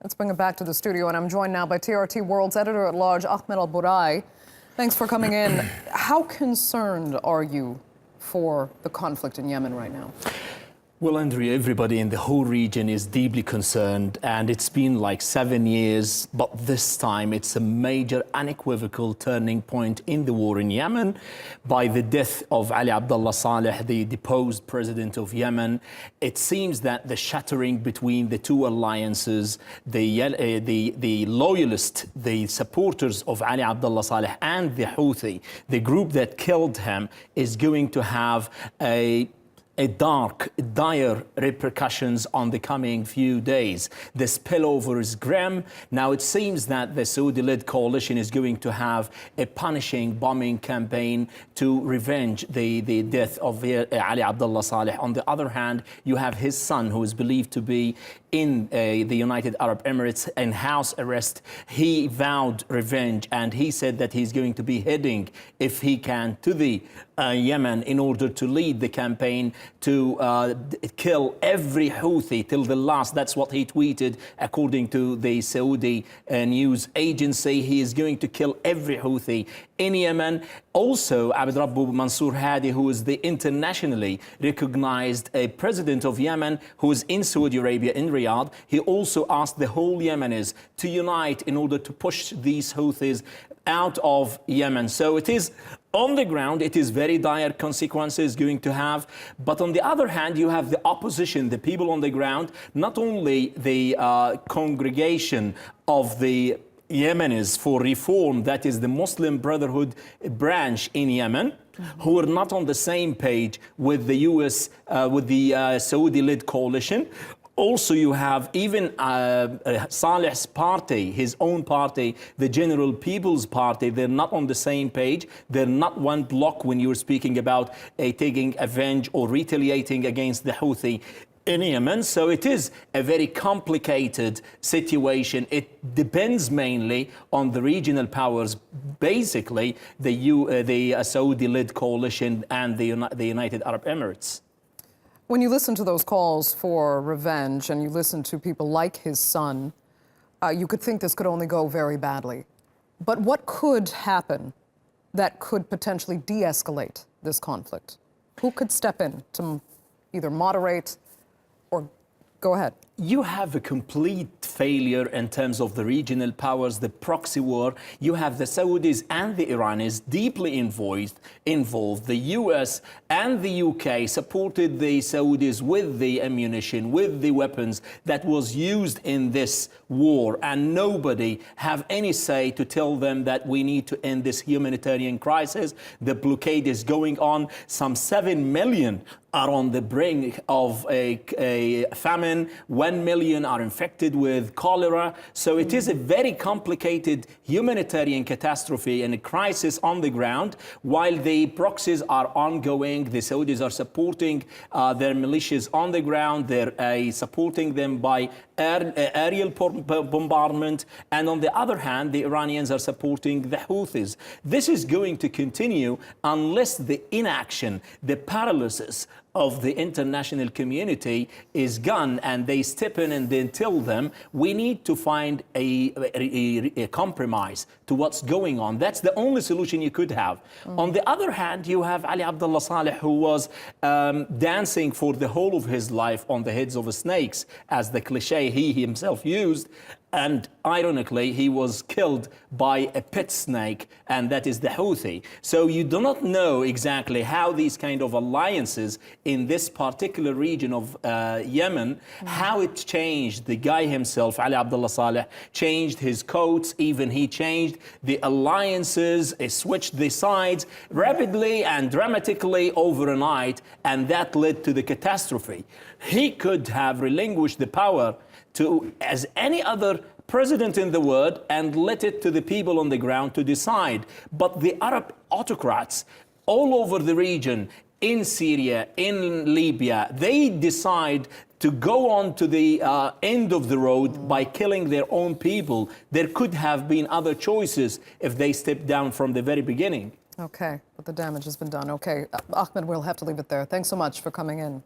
Let's bring it back to the studio, and I'm joined now by TRT World's editor-at-large, Ahmed Al-Burai. Thanks for coming in. How concerned are you for the conflict in Yemen right now? Well, Andrea, everybody in the whole region is deeply concerned, and it's been like 7 years, but this time it's a major unequivocal turning point in the war in Yemen by the death of Ali Abdullah Saleh, the deposed president of Yemen. It seems that the shattering between the two alliances, the loyalists, the supporters of Ali Abdullah Saleh and the Houthi, the group that killed him, is going to have dire repercussions on the coming few days. The spillover is grim. Now it seems that the Saudi-led coalition is going to have a punishing bombing campaign to revenge the death of Ali Abdullah Saleh. On the other hand, you have his son, who is believed to be in the United Arab Emirates in house arrest. He vowed revenge, and he said that he's going to be heading, if he can, to the Yemen in order to lead the campaign to kill every Houthi till the last. That's what he tweeted, according to the Saudi news agency. He is going to kill every Houthi in Yemen. Also, Abd Rabbu Mansour Hadi, who is the internationally recognized president of Yemen, who is in Saudi Arabia, in Riyadh, he also asked the whole Yemenis to unite in order to push these Houthis out of Yemen. So it is on the ground, it is very dire consequences going to have. But on the other hand, you have the opposition, the people on the ground, not only the congregation of the Yemenis for reform, that is the Muslim Brotherhood branch in Yemen, who are not on the same page with the US, with the Saudi-led coalition. Also, you have even Saleh's party, his own party, the General People's Party. They're not on the same page. They're not one block when you're speaking about taking revenge or retaliating against the Houthi in Yemen. So it is a very complicated situation. It depends mainly on the regional powers, basically the Saudi-led coalition and the United Arab Emirates. When you listen to those calls for revenge and you listen to people like his son, you could think this could only go very badly. But what could happen that could potentially de-escalate this conflict? Who could step in to either moderate or go ahead? You have a complete failure in terms of the regional powers, the proxy war. You have the Saudis and the Iranis deeply involved. The US and the UK supported the Saudis with the ammunition, with the weapons that was used in this war. And nobody have any say to tell them that we need to end this humanitarian crisis. The blockade is going on. Some 7 million are on the brink of a famine. 1 million are infected with cholera. So it is a very complicated humanitarian catastrophe and a crisis on the ground. While the proxies are ongoing, the Saudis are supporting their militias on the ground. They're supporting them by aerial bombardment. And on the other hand, the Iranians are supporting the Houthis. This is going to continue unless the inaction, the paralysis of the international community is gone and they step in and then tell them, we need to find a compromise to what's going on. That's the only solution you could have. On the other hand, you have Ali Abdullah Saleh, who was dancing for the whole of his life on the heads of snakes, as the cliche he himself used. And ironically, he was killed by a pet snake, and that is the Houthi. So you do not know exactly how these kind of alliances in this particular region of Yemen, how it changed. The guy himself, Ali Abdullah Saleh, changed his codes. Even he changed the alliances, switched the sides rapidly and dramatically overnight, and that led to the catastrophe. He could have relinquished the power to as any other president in the world and let it to the people on the ground to decide. But the Arab autocrats all over the region, in Syria, in Libya, they decide to go on to the end of the road by killing their own people. There could have been other choices if they stepped down from the very beginning. Okay, but the damage has been done. Okay, Ahmed, we'll have to leave it there. Thanks so much for coming in.